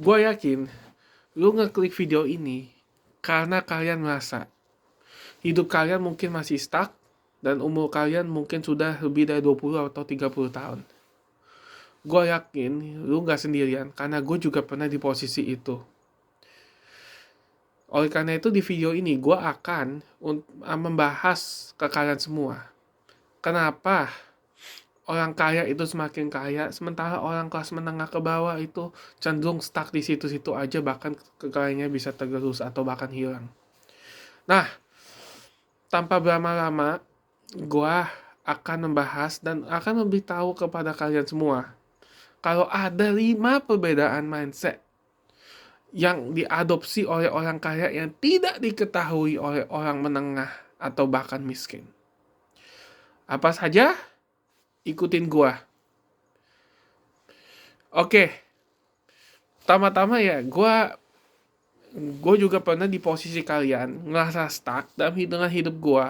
Gue yakin lu ngeklik video ini karena kalian merasa hidup kalian mungkin masih stuck dan umur kalian mungkin sudah lebih dari 20 atau 30 tahun. Gue yakin lu gak sendirian karena gue juga pernah di posisi itu. Oleh karena itu di video ini gue akan membahas ke kalian semua. Kenapa orang kaya itu semakin kaya, sementara orang kelas menengah ke bawah itu cenderung stuck di situ-situ aja, bahkan kekayaannya bisa tergerus atau bahkan hilang. Nah, tanpa berlama-lama, gua akan membahas dan akan memberitahu kepada kalian semua kalau ada 5 perbedaan mindset yang diadopsi oleh orang kaya yang tidak diketahui oleh orang menengah atau bahkan miskin. Apa saja? Ikutin gua. Oke, pertama-tama ya, gue juga pernah di posisi kalian ngerasa stuck dalam dengan hidup gue.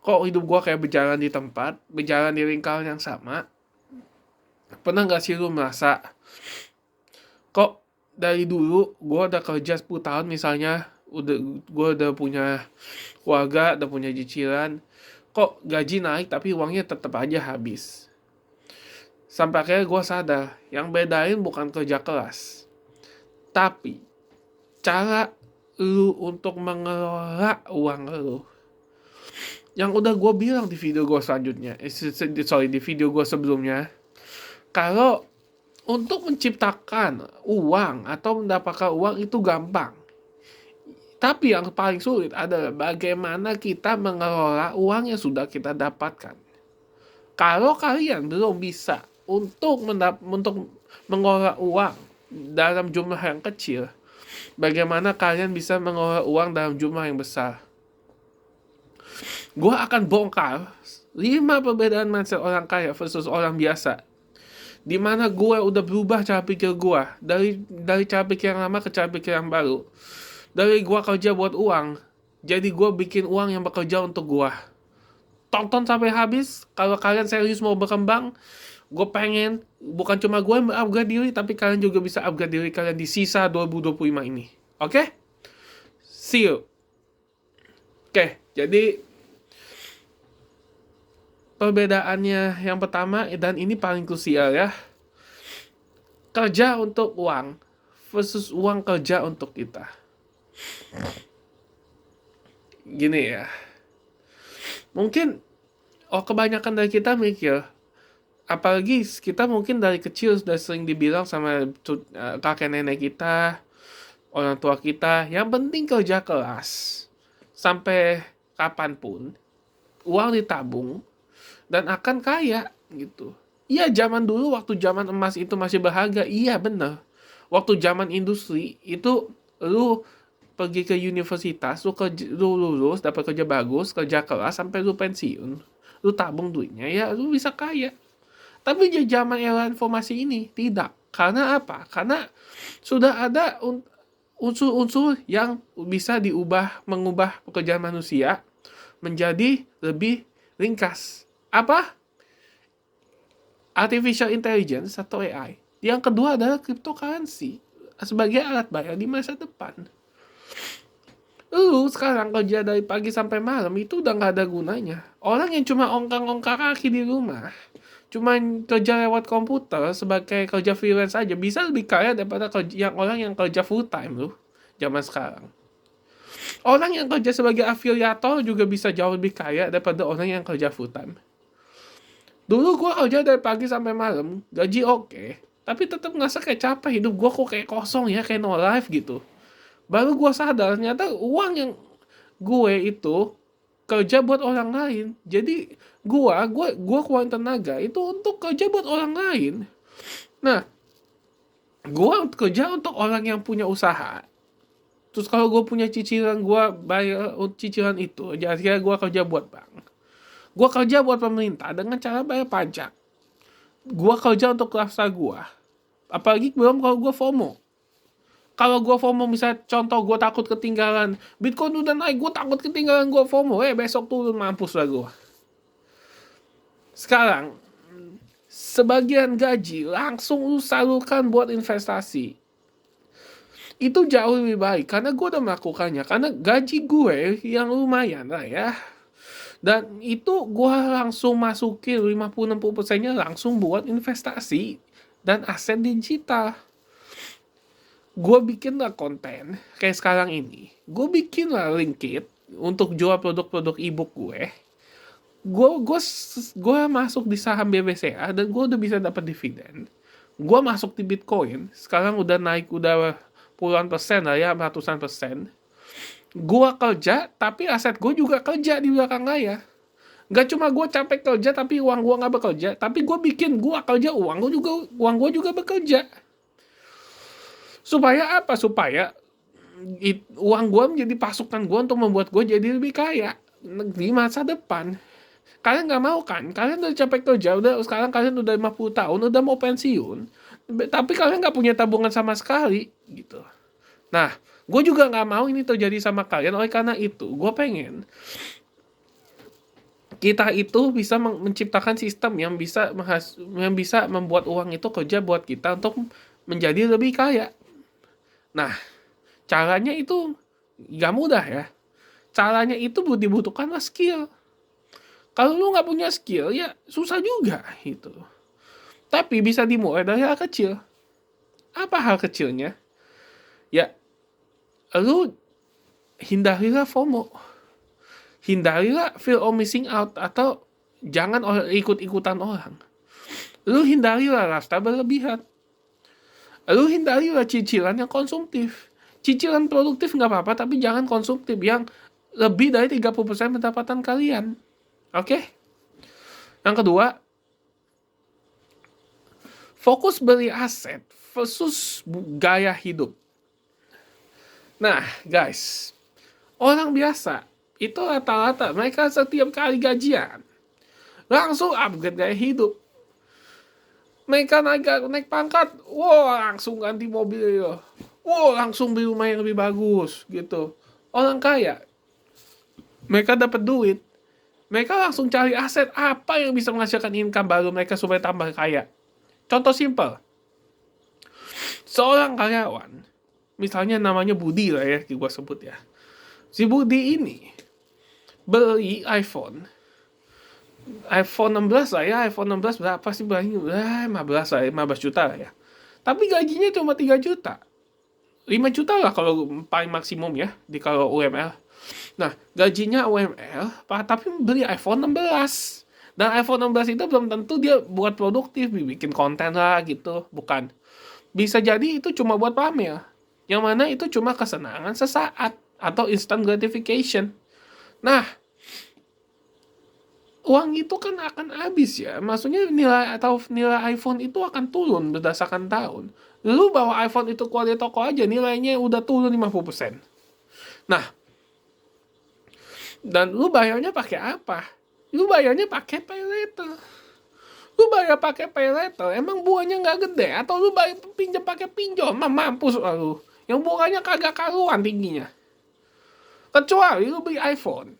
Kok hidup gue kayak berjalan di tempat, berjalan di lingkaran yang sama? Pernah gak sih lu merasa kok dari dulu gue udah kerja 10 tahun misalnya, gue udah punya keluarga, udah punya cicilan, kok gaji naik tapi uangnya tetap aja habis. Sampai akhirnya gue sadar yang bedain bukan kerja keras, tapi cara lu untuk mengelola uang lu. Yang udah gue bilang di video gue selanjutnya, di video gue sebelumnya, kalau untuk menciptakan uang atau mendapatkan uang itu gampang. Tapi yang paling sulit adalah bagaimana kita mengelola uang yang sudah kita dapatkan. Kalau kalian belum bisa untuk mengelola uang dalam jumlah yang kecil, bagaimana kalian bisa mengelola uang dalam jumlah yang besar? Gue akan bongkar 5 perbedaan mindset orang kaya versus orang biasa. Dimana gue udah berubah cara pikir gue dari cara pikir yang lama ke cara pikir yang baru. Dari gue kerja buat uang, jadi gue bikin uang yang bekerja untuk gue. Tonton sampai habis. Kalau kalian serius mau berkembang, gue pengen bukan cuma gue yang upgrade diri, tapi kalian juga bisa upgrade diri kalian di sisa 2025 ini. Oke? See you. Oke, jadi perbedaannya yang pertama, dan ini paling krusial ya, kerja untuk uang versus uang kerja untuk kita. Gini ya, mungkin kebanyakan dari kita mikir, apalagi kita mungkin dari kecil sudah sering dibilang sama kakek nenek kita, orang tua kita, yang penting kerja keras sampai kapanpun, uang ditabung dan akan kaya gitu. Iya, zaman dulu waktu zaman emas itu masih berharga, iya bener. Waktu zaman industri itu lu pergi ke universitas, lu lulus, dapat kerja bagus, kerja keras sampai lu pensiun, lu tabung duitnya, ya lu bisa kaya. Tapi di zaman era informasi ini tidak. Karena apa? Karena sudah ada unsur-unsur yang bisa mengubah pekerjaan manusia menjadi lebih ringkas. Apa? Artificial Intelligence atau AI. Yang kedua adalah cryptocurrency sebagai alat bayar di masa depan. Lu sekarang kerja dari pagi sampai malam itu udah gak ada gunanya. Orang yang cuma ongkang-ongkang kaki di rumah, cuma kerja lewat komputer sebagai kerja freelance aja, bisa lebih kaya daripada orang yang kerja full time loh zaman sekarang. Orang yang kerja sebagai afiliator juga bisa jauh lebih kaya daripada orang yang kerja full time. Dulu gue kerja dari pagi sampai malam, gaji oke, tapi tetap ngerasa kayak capek, hidup gue kok kayak kosong ya, kayak no life gitu. Baru gue sadar ternyata uang yang gue itu kerja buat orang lain. Jadi gue keluarin tenaga itu untuk kerja buat orang lain. Nah, gue kerja untuk orang yang punya usaha. Terus kalau gue punya cicilan, gue bayar cicilan itu. Jadi gue kerja buat bank. Gue kerja buat pemerintah dengan cara bayar pajak. Gue kerja untuk keluarga gue. Apalagi belum kalau gue FOMO. Kalau gue FOMO, misalnya contoh gue takut ketinggalan Bitcoin udah naik, gue takut ketinggalan, gue FOMO, besok turun, mampus lah gue. Sekarang sebagian gaji langsung lu salurkan buat investasi. Itu jauh lebih baik karena gue udah melakukannya. Karena gaji gue yang lumayan lah ya. Dan itu gue langsung masukin 50-60%-nya langsung buat investasi dan aset digital. Gue bikin lah konten kayak sekarang ini. Gue bikin lah Linkit untuk jual produk-produk ebook gue. Gue masuk di saham BBCA dan gue udah bisa dapat dividen. Gue masuk di Bitcoin, sekarang udah naik udah puluhan persen lah ya, ratusan persen. Gue kerja, tapi aset gue juga kerja di belakang layar. Gak cuma gue capek kerja, tapi uang gue nggak bekerja. Tapi gue bikin gue kerja, uang gue juga bekerja. Supaya apa? Supaya uang gue menjadi pasukan gue untuk membuat gue jadi lebih kaya di masa depan. Kalian nggak mau kan? Kalian udah capek kerja, sekarang kalian udah 50 tahun, udah mau pensiun. Tapi kalian nggak punya tabungan sama sekali, gitu. Nah, gue juga nggak mau ini terjadi sama kalian. Oleh karena itu, gue pengen kita itu bisa menciptakan sistem yang bisa membuat uang itu kerja buat kita untuk menjadi lebih kaya. Nah, caranya itu nggak mudah ya. Caranya itu dibutuhkanlah skill. Kalau lu nggak punya skill, ya susah juga gitu. Tapi bisa dimulai dari hal kecil. Apa hal kecilnya? Ya, lu hindarilah FOMO. Hindarilah fear of missing out atau jangan ikut-ikutan orang. Lu hindarilah rasa berlebihan. Lu hindarilah cicilan yang konsumtif. Cicilan produktif nggak apa-apa, tapi jangan konsumtif yang lebih dari 30% pendapatan kalian. Oke? Yang kedua, fokus beli aset versus gaya hidup. Nah, guys, orang biasa itu rata-rata mereka setiap kali gajian langsung upgrade gaya hidup. Mereka naik pangkat, wah langsung ganti mobil ya. Wah langsung beli rumah yang lebih bagus gitu. Orang kaya, mereka dapat duit, mereka langsung cari aset apa yang bisa menghasilkan income baru mereka supaya tambah kaya. Contoh simpel, seorang karyawan, misalnya namanya Budi lah ya, gue sebut ya. Si Budi ini beli iPhone 16 lah ya, iPhone 16 berapa sih belinya? 15 lah, 15 juta lah ya. Tapi gajinya cuma 3 juta. 5 juta lah kalau paling maksimum ya, di kalau UML. Nah, gajinya UML, tapi beli iPhone 16. Dan iPhone 16 itu belum tentu dia buat produktif, bikin konten lah gitu, bukan. Bisa jadi itu cuma buat pamer. Yang mana itu cuma kesenangan sesaat atau instant gratification. Nah, uang itu kan akan habis ya. Maksudnya nilai iPhone itu akan turun berdasarkan tahun. Lu bawa iPhone itu keluar dari toko aja nilainya udah turun 50%. Nah, dan lu bayarnya pakai apa? Lu bayarnya pakai pay later. Lu bayar pakai pay later, emang bunganya nggak gede? Atau lu bayar pinjam pakai pinjol? Mampus lu. Yang bunganya kagak karuan tingginya. Kecuali lu beli iPhone.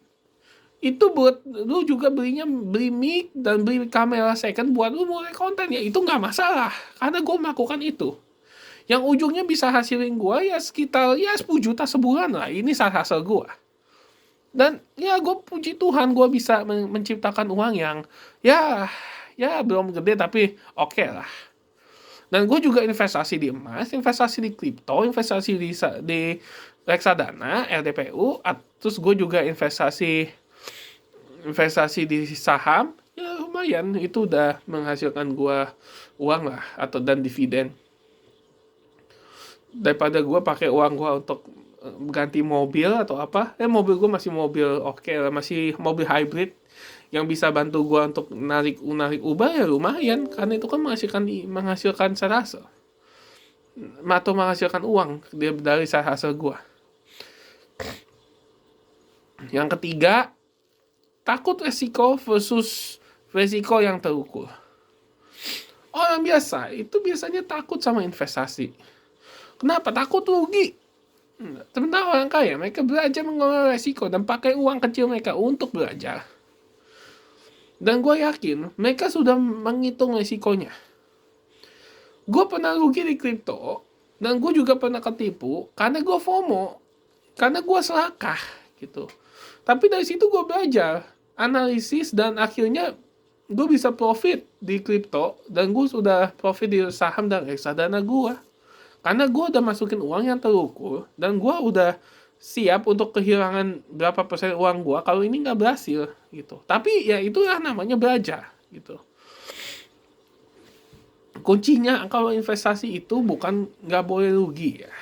Itu buat lu juga beli mic dan beli kamera second buat lu mulai konten ya, itu nggak masalah karena gue melakukan itu yang ujungnya bisa hasilin gue ya sekitar ya 10 juta sebulan lah. Ini salah hasil gue dan ya gue puji Tuhan gue bisa menciptakan uang yang ya belum gede tapi oke lah. Dan gue juga investasi di emas, investasi di kripto, investasi di reksadana, LDPU, terus gue juga investasi di saham, ya lumayan itu udah menghasilkan gua uang lah atau dan dividen. Daripada gua pakai uang gua untuk ganti mobil atau apa, mobil gua masih mobil oke lah, masih mobil hybrid yang bisa bantu gua untuk narik ubah ya lumayan karena itu kan menghasilkan serasa atau menghasilkan uang dari hasil gua. Yang ketiga, takut resiko versus resiko yang terukur. Orang biasa itu biasanya takut sama investasi. Kenapa? Takut rugi. Sementara orang kaya, mereka belajar mengelola resiko dan pakai uang kecil mereka untuk belajar. Dan gue yakin mereka sudah menghitung resikonya. Gue pernah rugi di kripto Dan gue juga pernah ketipu karena gue FOMO, karena gue serakah gitu. Tapi dari situ gue belajar analisis dan akhirnya gue bisa profit di kripto, dan gue sudah profit di saham dan reksadana gue. Karena gue udah masukin uang yang terukur dan gue udah siap untuk kehilangan berapa persen uang gue kalau ini nggak berhasil gitu. Tapi ya itulah namanya belajar gitu. Kuncinya kalau investasi itu bukan nggak boleh rugi ya.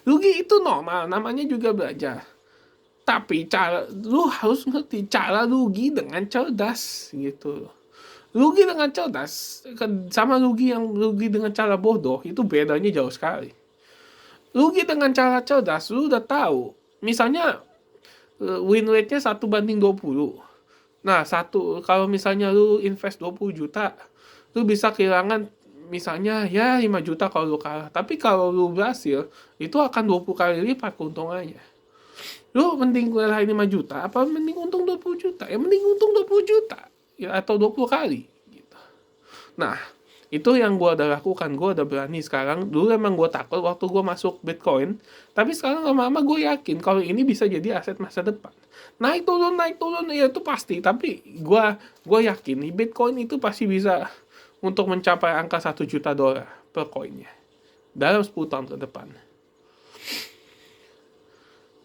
Rugi itu normal, namanya juga belajar. Tapi lu harus ngerti cara rugi dengan cerdas gitu. Rugi dengan cerdas sama rugi dengan cara bodoh itu bedanya jauh sekali. Rugi dengan cara cerdas, lu udah tahu. Misalnya win rate-nya 1/20. Nah, kalau misalnya lu invest 20 juta, lu bisa kehilangan misalnya ya 5 juta kalau lu kalah. Tapi kalau lu berhasil, itu akan 20 kali lipat keuntungannya. Lu mending kelahin 5 juta, apa mending untung 20 juta? Ya mending untung 20 juta. Ya, atau 20 kali. Gitu. Nah, itu yang gue udah lakukan. Gue udah berani sekarang. Dulu emang gue takut waktu gue masuk Bitcoin. Tapi sekarang lama-lama gue yakin kalau ini bisa jadi aset masa depan. Naik turun, ya itu pasti. Tapi gue yakin nih Bitcoin itu pasti bisa untuk mencapai angka 1 juta dolar per koinnya dalam 10 tahun ke depan.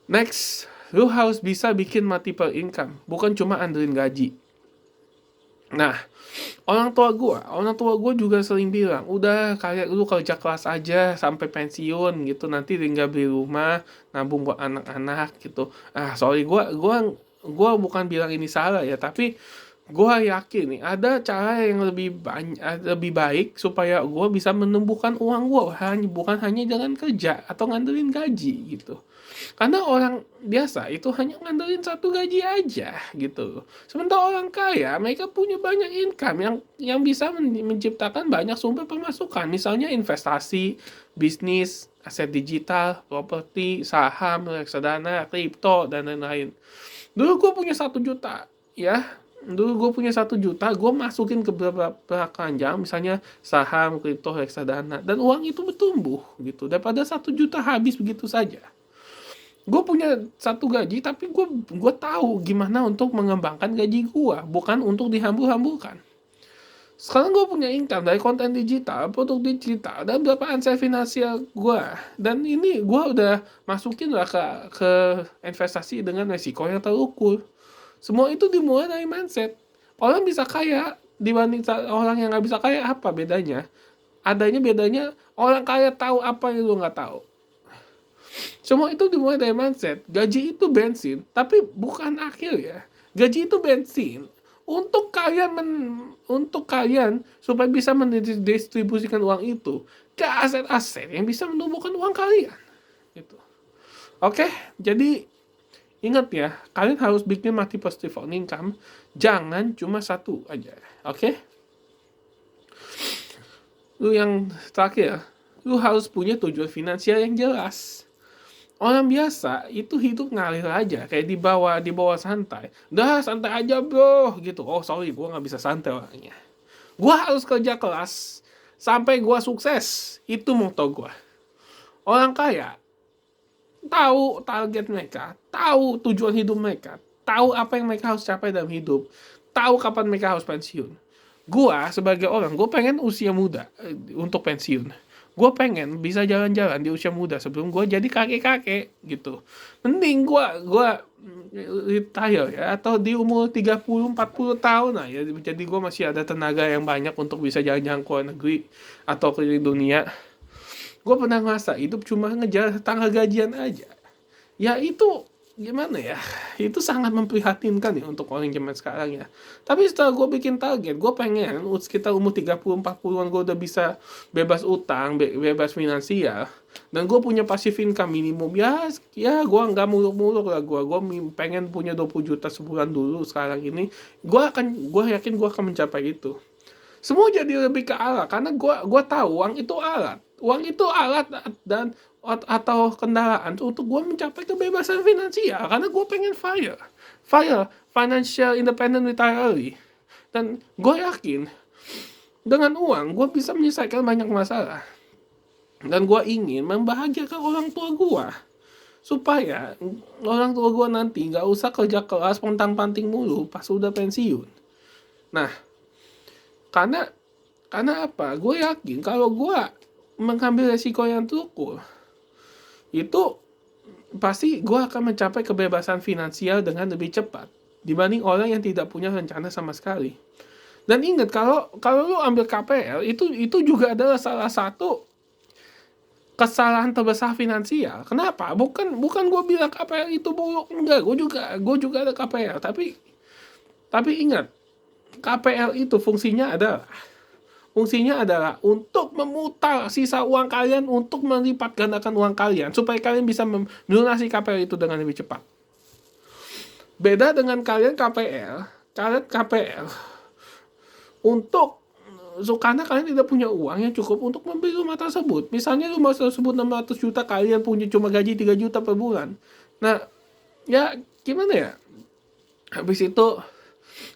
Next, lu harus bisa bikin multiple income, bukan cuma andelin gaji. Nah, orang tua gua juga sering bilang, udah kayak lu kerja keras aja sampai pensiun gitu, nanti tinggal beli rumah, nabung buat anak-anak gitu. Sorry, gua bukan bilang ini salah ya, tapi gua yakin nih ada cara yang lebih banyak, lebih baik supaya gua bisa menumbuhkan uang gua, bukan hanya dengan kerja atau ngandelin gaji gitu. Karena orang biasa itu hanya ngandelin satu gaji aja gitu. Sementara orang kaya mereka punya banyak income yang bisa menciptakan banyak sumber pemasukan. Misalnya investasi, bisnis, aset digital, properti, saham, reksadana, kripto, dan lain-lain. Dulu gue punya 1 juta, ya. Dulu gue punya 1 juta, gue masukin ke beberapa keranjang, misalnya saham, kripto, reksadana, dan uang itu bertumbuh gitu. Daripada 1 juta habis begitu saja. Gue punya satu gaji, tapi gue tahu gimana untuk mengembangkan gaji gue, bukan untuk dihambur-hamburkan. Sekarang gue punya income dari konten digital, produk digital, dan beberapa aset finansial gue. Dan ini gue udah masukin lah ke investasi dengan resiko yang terukur. Semua itu dimulai dari mindset. Orang bisa kaya dibanding orang yang nggak bisa kaya, apa bedanya? Bedanya orang kaya tahu apa yang lu nggak tahu. Semua itu dimulai dari mindset. Gaji itu bensin, tapi bukan akhir ya. Gaji itu bensin untuk kalian supaya bisa mendistribusikan uang itu ke aset-aset yang bisa menumbuhkan uang kalian. Gitu. Oke, jadi ingat ya, kalian harus bikin multiple stream of income, jangan cuma satu aja. Oke? Lu yang terakhir, lu harus punya tujuan finansial yang jelas. Orang biasa itu hidup ngalir aja, kayak di bawah santai. Udah santai aja bro, gitu. Oh sorry, gue nggak bisa santai orangnya. Gue harus kerja keras sampai gue sukses. Itu moto gue. Orang kaya tahu target mereka, tahu tujuan hidup mereka, tahu apa yang mereka harus capai dalam hidup, tahu kapan mereka harus pensiun. Gua sebagai orang, gue pengen usia muda untuk pensiun. Gue pengen bisa jalan-jalan di usia muda sebelum gue jadi kakek-kakek gitu. Mending gue retire ya, atau di umur 30-40 tahun lah ya. Jadi gue masih ada tenaga yang banyak untuk bisa jalan-jalan ke luar negeri atau keliling dunia. Gue pernah ngerasa hidup cuma ngejar tangga gajian aja. Ya itu gimana ya, itu sangat memprihatinkan ya untuk orang zaman sekarang ya. Tapi setelah gue bikin target, gue pengen sekitar umur 30-40an gue udah bisa bebas utang, bebas finansial, dan gue punya passive income minimum ya gue nggak muluk-muluk lah. Gue pengen punya 20 juta sebulan dulu sekarang ini. Gue yakin gue akan mencapai itu. Semua jadi lebih ke alat karena gue tahu uang itu alat dan atau kendaraan untuk gue mencapai kebebasan finansial, karena gue pengen financial independent retire early. Dan gue yakin dengan uang gue bisa menyelesaikan banyak masalah. Dan gue ingin membahagiakan orang tua gue, supaya orang tua gue nanti nggak usah kerja keras pontang-panting mulu pas udah pensiun. Nah, karena karena apa? Gue yakin kalau gue mengambil resiko yang terukur, itu pasti gue akan mencapai kebebasan finansial dengan lebih cepat dibanding orang yang tidak punya rencana sama sekali. Dan ingat, kalau kalau lu ambil KPR, itu juga adalah salah satu kesalahan terbesar finansial. Kenapa? Bukan gue bilang KPR itu buruk, enggak. Gue juga ada KPR, tapi ingat, KPR itu fungsinya adalah untuk memutar sisa uang kalian, untuk melipat gandakan uang kalian supaya kalian bisa melunasi KPR itu dengan lebih cepat. Beda dengan kalian KPR untuk karena kalian tidak punya uang yang cukup untuk membeli rumah tersebut. Misalnya rumah tersebut 600 juta, kalian punya cuma gaji 3 juta per bulan. Nah, ya gimana ya? Habis itu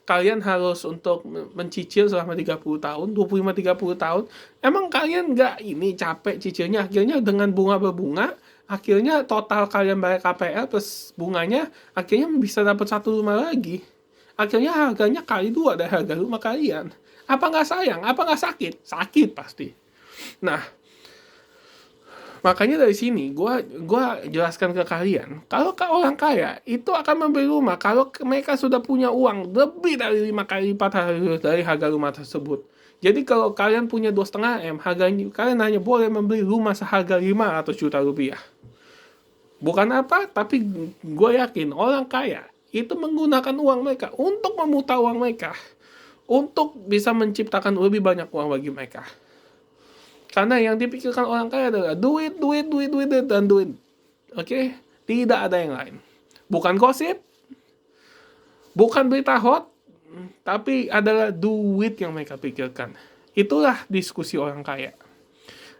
kalian harus untuk mencicil selama 30 tahun, 25-30 tahun. Emang kalian nggak ini capek cicilnya? Akhirnya dengan bunga berbunga, akhirnya total kalian bayar KPR plus bunganya, akhirnya bisa dapat satu rumah lagi. Akhirnya harganya kali 2 dari harga rumah kalian. Apa nggak sayang? Apa nggak sakit? Sakit pasti. Nah, makanya dari sini gua jelaskan ke kalian, kalau orang kaya itu akan membeli rumah kalau mereka sudah punya uang lebih dari 5 kali lipat dari harga rumah tersebut. Jadi kalau kalian punya 2,5 M, harganya kalian hanya boleh membeli rumah seharga 500 juta rupiah. Bukan apa, tapi gue yakin orang kaya itu menggunakan uang mereka untuk memutar uang mereka, untuk bisa menciptakan lebih banyak uang bagi mereka. Karena yang dipikirkan orang kaya adalah duit, duit, duit, duit, dan duit. Oke? Tidak ada yang lain. Bukan gosip, bukan berita hot, tapi adalah duit yang mereka pikirkan. Itulah diskusi orang kaya.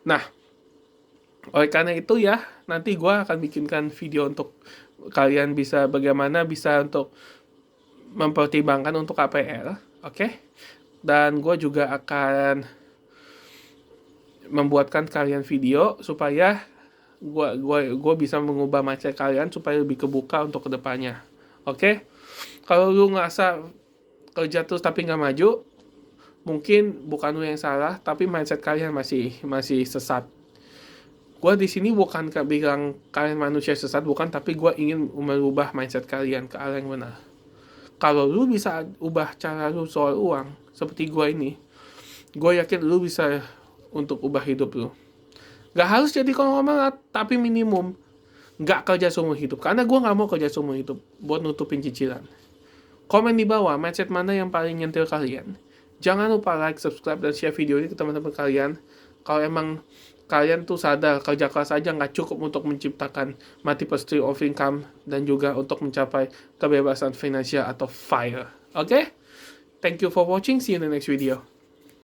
Nah, oleh karena itu ya, nanti gue akan bikinkan video untuk kalian bagaimana bisa untuk mempertimbangkan untuk KPR. Oke? Dan gue juga akan membuatkan kalian video supaya gue bisa mengubah mindset kalian supaya lebih kebuka untuk kedepannya. Oke? Kalau lu ngerasa kerja terus tapi nggak maju, mungkin bukan lu yang salah, tapi mindset kalian masih sesat. Gue di sini bukan bilang kalian manusia sesat, bukan, tapi gue ingin merubah mindset kalian ke arah yang benar. Kalau lu bisa ubah cara lu soal uang seperti gue ini, gue yakin lu bisa untuk ubah hidup lu. Gak harus jadi konglomerat, tapi minimum gak kerja seumur hidup. Karena gue gak mau kerja seumur hidup buat nutupin cicilan. Komen di bawah mindset mana yang paling nyentil kalian. Jangan lupa like, subscribe, dan share video ini ke teman-teman kalian. Kalau emang kalian tuh sadar kerja keras aja gak cukup untuk menciptakan multiple stream of income dan juga untuk mencapai kebebasan finansial atau FIRE. Oke? Thank you for watching. See you in the next video.